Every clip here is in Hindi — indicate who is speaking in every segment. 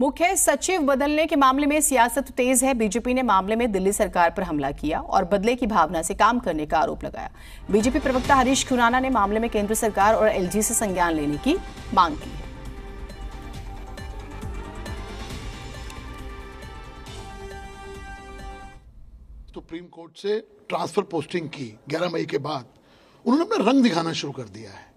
Speaker 1: मुख्य सचिव बदलने के मामले में सियासत तेज है। बीजेपी ने मामले में दिल्ली सरकार पर हमला किया और बदले की भावना से काम करने का आरोप लगाया। बीजेपी प्रवक्ता हरीश खुराना ने मामले में केंद्र सरकार और एलजी से संज्ञान लेने की मांग की।
Speaker 2: सुप्रीम कोर्ट से ट्रांसफर पोस्टिंग की 11 मई के बाद उन्होंने अपना रंग दिखाना शुरू कर दिया है।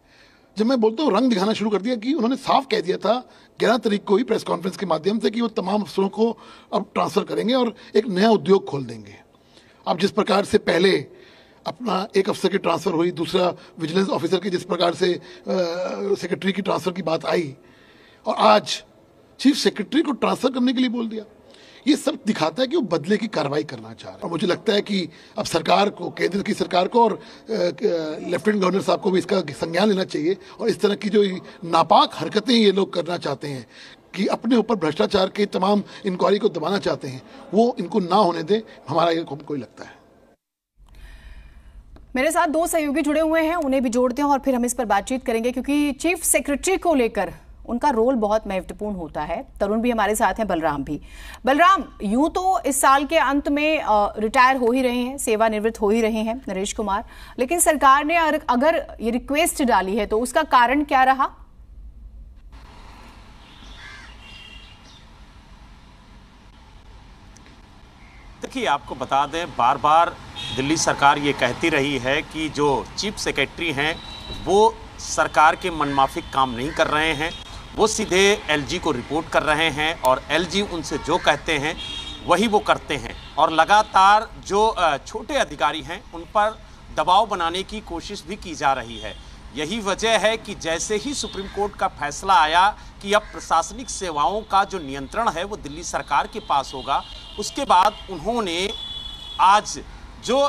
Speaker 2: जब मैं बोलता हूँ रंग दिखाना शुरू कर दिया कि उन्होंने साफ कह दिया था 11 तारीख को ही प्रेस कॉन्फ्रेंस के माध्यम से कि वो तमाम अफसरों को अब ट्रांसफर करेंगे और एक नया उद्योग खोल देंगे। अब जिस प्रकार से पहले अपना एक अफसर की ट्रांसफर हुई, दूसरा विजिलेंस ऑफिसर की जिस प्रकार से सेक्रेटरी की ट्रांसफर की बात आई और आज चीफ सेक्रेटरी को ट्रांसफर करने के लिए बोल दिया, ये सब दिखाता है कि वो बदले की कार्रवाई करना चाह रहे हैं। और मुझे लगता है कि अब सरकार को, केंद्र की सरकार को और लेफ्टिनेंट गवर्नर साहब को भी इसका संज्ञान लेना चाहिए और इस तरह की जो नापाक हरकतें ये लोग करना चाहते हैं कि अपने ऊपर भ्रष्टाचार के तमाम इंक्वायरी को दबाना चाहते हैं, वो इनको ना होने दें, हमारा ये कोई लगता है।
Speaker 1: मेरे साथ दो सहयोगी जुड़े हुए हैं, उन्हें भी जोड़ते हैं और फिर हम इस पर बातचीत करेंगे क्योंकि चीफ सेक्रेटरी को लेकर उनका रोल बहुत महत्वपूर्ण होता है। तरुण भी हमारे साथ हैं, बलराम भी। बलराम, यूं तो इस साल के अंत में रिटायर हो ही रहे हैं, सेवानिवृत्त हो ही रहे हैं नरेश कुमार, लेकिन सरकार ने अगर ये रिक्वेस्ट डाली है तो उसका कारण क्या रहा?
Speaker 3: देखिए, आपको बता दें, बार बार दिल्ली सरकार ये कहती रही है कि जो चीफ सेक्रेटरी हैं वो सरकार के मनमाफिक काम नहीं कर रहे हैं, वो सीधे एलजी को रिपोर्ट कर रहे हैं और एलजी उनसे जो कहते हैं वही वो करते हैं और लगातार जो छोटे अधिकारी हैं उन पर दबाव बनाने की कोशिश भी की जा रही है। यही वजह है कि जैसे ही सुप्रीम कोर्ट का फैसला आया कि अब प्रशासनिक सेवाओं का जो नियंत्रण है वो दिल्ली सरकार के पास होगा, उसके बाद उन्होंने आज जो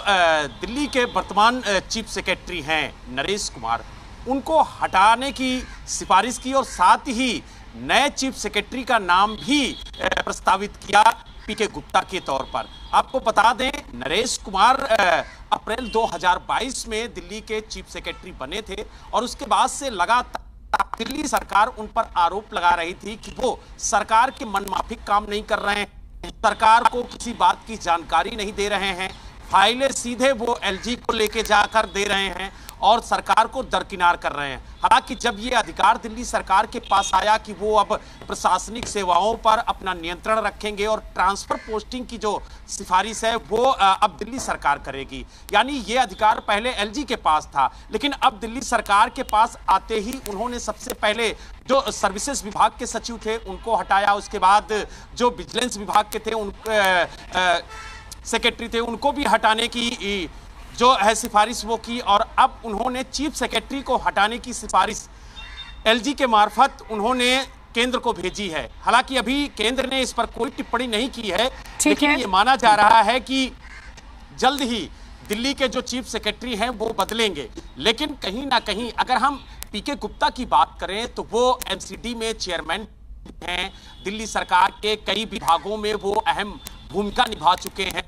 Speaker 3: दिल्ली के वर्तमान चीफ सेक्रेटरी हैं नरेश कुमार, उनको हटाने की सिफारिश की और साथ ही नए चीफ सेक्रेटरी का नाम भी प्रस्तावित किया पीके गुप्ता के तौर पर। आपको बता दें, नरेश कुमार अप्रैल 2022 में दिल्ली के चीफ सेक्रेटरी बने थे और उसके बाद से लगातार दिल्ली सरकार उन पर आरोप लगा रही थी कि वो सरकार के मनमाफिक काम नहीं कर रहे हैं, सरकार को किसी बात की जानकारी नहीं दे रहे हैं, फाइलें सीधे वो एलजी को लेके जाकर दे रहे हैं और सरकार को दरकिनार कर रहे हैं। हालांकि जब ये अधिकार दिल्ली सरकार के पास आया कि वो अब प्रशासनिक सेवाओं पर अपना नियंत्रण रखेंगे और ट्रांसफर पोस्टिंग की जो सिफारिश है वो अब दिल्ली सरकार करेगी, यानी ये अधिकार पहले एलजी के पास था, लेकिन अब दिल्ली सरकार के पास आते ही उन्होंने सबसे पहले जो सर्विसेज विभाग के सचिव थे उनको हटाया, उसके बाद जो विजिलेंस विभाग के थे उन सेक्रेटरी थे उनको भी हटाने की जो है सिफारिश वो की और अब उन्होंने चीफ सेक्रेटरी को हटाने की सिफारिश एलजी के मार्फत उन्होंने केंद्र को भेजी है। हालांकि अभी केंद्र ने इस पर कोई टिप्पणी नहीं की है, लेकिन ये माना जा रहा है कि जल्द ही दिल्ली के जो चीफ सेक्रेटरी हैं वो बदलेंगे। लेकिन कहीं ना कहीं अगर हम पीके गुप्ता की बात करें तो वो एमसीडी में चेयरमैन हैं, दिल्ली सरकार के कई विभागों में वो अहम भूमिका निभा चुके हैं,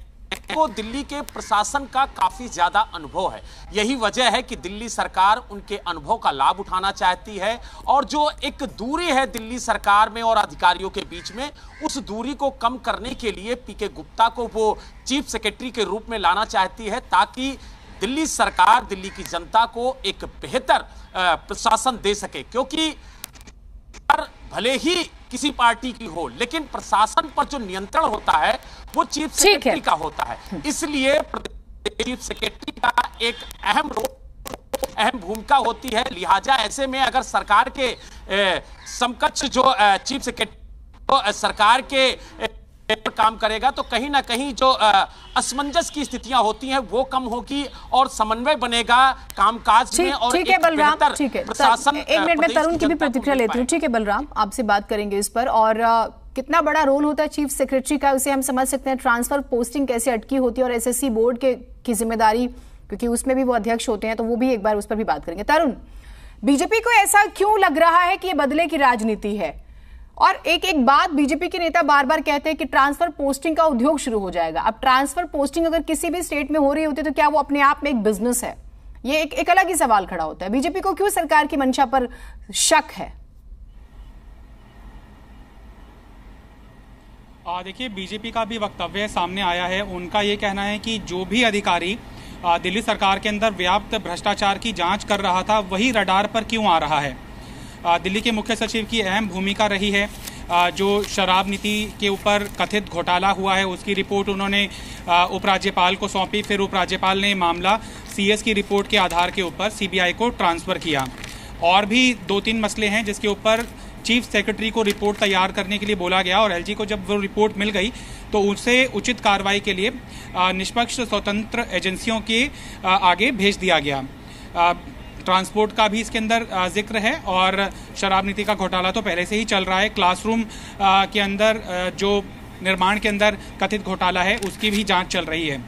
Speaker 3: वो दिल्ली के प्रशासन का काफी ज्यादा अनुभव है। यही वजह है कि दिल्ली सरकार उनके अनुभव का लाभ उठाना चाहती है और जो एक दूरी है दिल्ली सरकार में और अधिकारियों के बीच में, उस दूरी को कम करने के लिए पीके गुप्ता को वो चीफ सेक्रेटरी के रूप में लाना चाहती है ताकि दिल्ली सरकार दिल्ली की जनता को एक बेहतर प्रशासन दे सके, क्योंकि भले ही किसी पार्टी की हो लेकिन प्रशासन पर जो नियंत्रण होता है वो चीफ सेक्रेटरी का होता है। इसलिए चीफ सेक्रेटरी का एक अहम रोल, अहम भूमिका होती है। लिहाजा ऐसे में अगर सरकार के समकक्ष जो चीफ सेक्रेटरी सरकार के काम करेगा तो कहीं ना कहीं जो असमंजस की स्थितियां होती हैं वो कम होगी और समन्वय बनेगा कामकाज में और
Speaker 1: ठीक है बलराम, ठीक है, एक मिनट में तरुण की भी प्रतिक्रिया लेती हूँ। ठीक है बलराम, आपसे बात करेंगे इस पर। और कितना बड़ा रोल होता है चीफ सेक्रेटरी का, उसे हम समझ सकते हैं। ट्रांसफर पोस्टिंग कैसे अटकी होती है और एसएससी बोर्ड की जिम्मेदारी, क्योंकि उसमें भी वो अध्यक्ष होते हैं, तो वो भी एक बार उस पर भी बात करेंगे। तरुण, बीजेपी को ऐसा क्यों लग रहा है कि ये बदले की राजनीति है? और एक बात बीजेपी के नेता बार बार कहते हैं कि ट्रांसफर पोस्टिंग का उद्योग शुरू हो जाएगा। अब ट्रांसफर पोस्टिंग अगर किसी भी स्टेट में हो रही होती है तो क्या वो अपने आप में एक बिजनेस है? ये एक अलग ही सवाल खड़ा होता है। बीजेपी को क्यों सरकार की मंशा पर शक है?
Speaker 4: देखिए, बीजेपी का भी वक्तव्य सामने आया है। उनका ये कहना है कि जो भी अधिकारी दिल्ली सरकार के अंदर व्याप्त भ्रष्टाचार की जांच कर रहा था, वही रडार पर क्यों आ रहा है। दिल्ली के मुख्य सचिव की अहम भूमिका रही है। जो शराब नीति के ऊपर कथित घोटाला हुआ है, उसकी रिपोर्ट उन्होंने उपराज्यपाल को सौंपी। फिर उपराज्यपाल ने मामला सीएस की रिपोर्ट के आधार के ऊपर सीबीआई को ट्रांसफर किया। और भी 2-3 मसले हैं जिसके ऊपर चीफ सेक्रेटरी को रिपोर्ट तैयार करने के लिए बोला गया, और एलजी को जब वो रिपोर्ट मिल गई तो उसे उचित कार्रवाई के लिए निष्पक्ष स्वतंत्र एजेंसियों के आगे भेज दिया गया। ट्रांसपोर्ट का भी इसके अंदर जिक्र है, और शराब नीति का घोटाला तो पहले से ही चल रहा है। क्लासरूम के अंदर जो निर्माण के अंदर कथित घोटाला है, उसकी भी जांच चल रही है।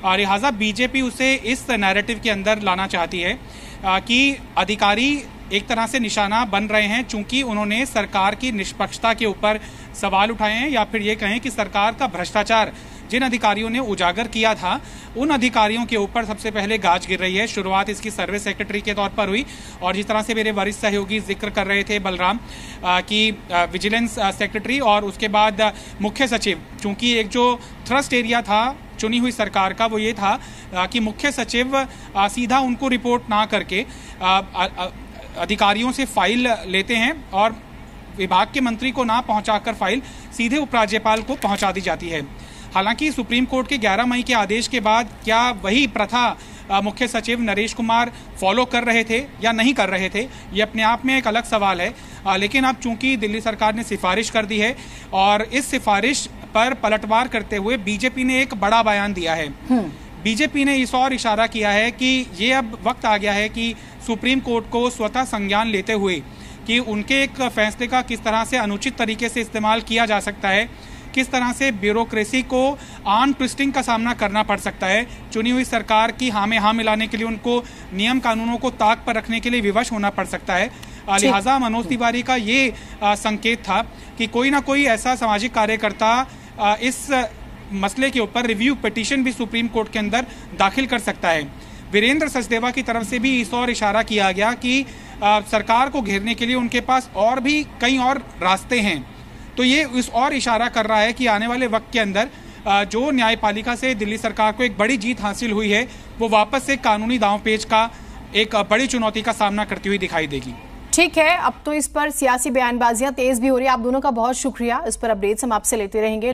Speaker 4: और लिहाजा बीजेपी उसे इस नैरेटिव के अंदर लाना चाहती है कि अधिकारी एक तरह से निशाना बन रहे हैं, चूंकि उन्होंने सरकार की निष्पक्षता के ऊपर सवाल उठाए हैं, या फिर ये कहें कि सरकार का भ्रष्टाचार जिन अधिकारियों ने उजागर किया था, उन अधिकारियों के ऊपर सबसे पहले गाज गिर रही है। शुरुआत इसकी सर्विस सेक्रेटरी के तौर पर हुई, और जिस तरह से मेरे वरिष्ठ सहयोगी जिक्र कर रहे थे बलराम कि विजिलेंस सेक्रेटरी और उसके बाद मुख्य सचिव, चूंकि एक जो थ्रस्ट एरिया था चुनी हुई सरकार का, वो ये था कि मुख्य सचिव सीधा उनको रिपोर्ट ना करके अधिकारियों से फाइल लेते हैं, और विभाग के मंत्री को ना पहुंचाकर फाइल सीधे उपराज्यपाल को पहुंचा दी जाती है। हालांकि सुप्रीम कोर्ट के 11 मई के आदेश के बाद क्या वही प्रथा मुख्य सचिव नरेश कुमार फॉलो कर रहे थे या नहीं कर रहे थे, ये अपने आप में एक अलग सवाल है। लेकिन अब चूंकि दिल्ली सरकार ने सिफारिश कर दी है, और इस सिफारिश पर पलटवार करते हुए बीजेपी ने एक बड़ा बयान दिया है। बीजेपी ने इस और इशारा किया है कि ये अब वक्त आ गया है कि सुप्रीम कोर्ट को स्वतः संज्ञान लेते हुए कि उनके एक फैसले का किस तरह से अनुचित तरीके से इस्तेमाल किया जा सकता है, किस तरह से ब्यूरोक्रेसी को आर्म ट्विस्टिंग का सामना करना पड़ सकता है। चुनी हुई सरकार की हाँ में हाँ मिलाने के लिए उनको नियम कानूनों को ताक पर रखने के लिए विवश होना पड़ सकता है। लिहाजा मनोज तिवारी का ये संकेत था कि कोई ना कोई ऐसा सामाजिक कार्यकर्ता इस मसले के ऊपर रिव्यू पिटीशन भी सुप्रीम कोर्ट के अंदर दाखिल कर सकता है। वीरेंद्र सचदेवा की तरफ से भी इस और इशारा किया गया कि सरकार को घेरने के लिए उनके पास और भी कई और रास्ते हैं। तो ये इस और इशारा कर रहा है कि आने वाले वक्त के अंदर जो न्यायपालिका से दिल्ली सरकार को एक बड़ी जीत हासिल हुई है, वो वापस से कानूनी दांवपेच का एक बड़ी चुनौती का सामना करती हुई दिखाई देगी।
Speaker 1: ठीक है, अब तो इस पर सियासी बयानबाजियां तेज भी हो रही है। आप दोनों का बहुत शुक्रिया, इस पर अपडेट्स हम आपसे लेते रहेंगे।